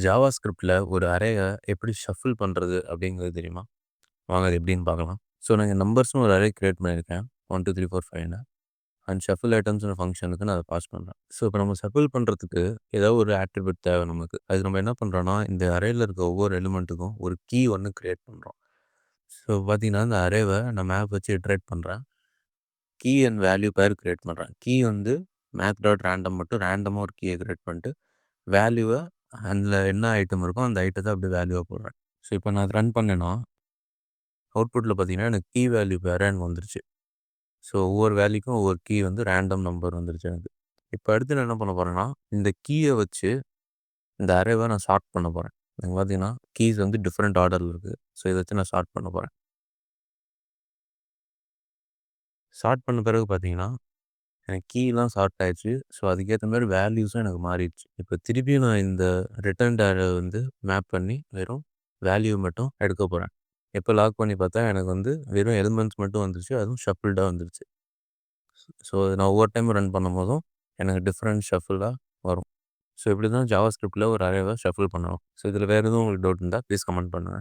Java ஸ்கிரிப்ட்ல ஒரு அரேய எப்படி shuffle பண்றது அப்படிங்கிறது தெரியுமா? வாங்க அது எப்படின்னு பார்க்கலாம். ஸோ நான் இங்க நம்பர்ஸ்னு ஒரு அரே கிரியேட் பண்ணியிருக்கேன். 1, 2, 3, 4, 5ன்னு. அண்ட் ஷஃபில் ஐட்டம்ஸ்ன்ற ஃபங்ஷனுக்கு நான் அத பாஸ் பண்றேன். ஸோ இப்ப நம்ம ஷஃபில் பண்றதுக்கு ஏதாவது ஒரு ஆட்ரிபியூட் தேவை நமக்கு. அதுக்கு நம்ம என்ன பண்றோம்னா, இந்த அரேல இருக்க ஒவ்வொரு எலிமெண்ட்டுக்கும் ஒரு கீ ஒண்ணு கிரியேட் பண்றோம். ஸோ பார்த்தீங்கன்னா, இந்த அரேவ நான் மேப் வச்சு இட்டரேட் பண்றேன். Key and value pair create பண்றேன். கீ வந்து மேப் டாட் ரேண்டம் மட்டும் ரேண்டமா ஒரு கீய கிரியேட் பண்ணிட்டு, வேல்யூவ அதில என்ன ஐட்டம் இருக்கோ அந்த ஐட்டத்த அப்படியே வேல்யூவா போடுறேன். ஸோ இப்போ நான் அத ரன் பண்ணேன்னா, அவுட்புட்ல பார்த்தீங்கன்னா, எனக்கு கீ வேல்யூ பேரா எனக்கு வந்துருச்சு. ஸோ ஒவ்வொரு வேல்யூக்கும் ஒவ்வொரு கீ வந்து ரேண்டம் நம்பர் வந்துருச்சு எனக்கு. இப்போ அடுத்து நான் என்ன பண்ண போறேன்னா, இந்த கீய வச்சு இந்த அரேவ நான் சார்ட் பண்ண போறேன். இங்க பார்த்தீங்கன்னா, கீஸ் வந்து டிஃபரெண்ட் ஆர்டர்ல இருக்கு. ஸோ இத வச்சு நான் சார்ட் பண்ண போறேன். சார்ட் பண்ண பிறகு பார்த்தீங்கன்னா, எனக்கு கீலாம் சார்ட் ஆயிருச்சு. ஸோ அதுக்கேத்த மாரி வேல்யூஸும் எனக்கு மாறிடுச்சு. இப்போ திருப்பியும் நான் இந்த ரிட்டர்ன்ட் அரே வந்து மேப் பண்ணி வெறும் வேல்யூ மட்டும் எடுக்க போறேன். எப்போ லாக் பண்ணி பார்த்தா எனக்கு வந்து வெறும் எலிமெண்ட்ஸ் மட்டும் வந்துருச்சு. அதுவும் ஷஃபில்டா வந்துருச்சு. ஸோ நான் ஒவ்வொரு டைம் ரன் பண்ணும்போதும் எனக்கு டிஃபரெண்ட் ஷஃபிலா வரும். ஸோ இப்படி தான் ஜாவா ஸ்கிரிப்ட்ல ஒரு அரேவ ஷஃபில் பண்ணணும். ஸோ இதில வேற எதுவும் உங்களுக்கு டவுட் இருந்தா ப்ளீஸ் கமெண்ட் பண்ணுங்க.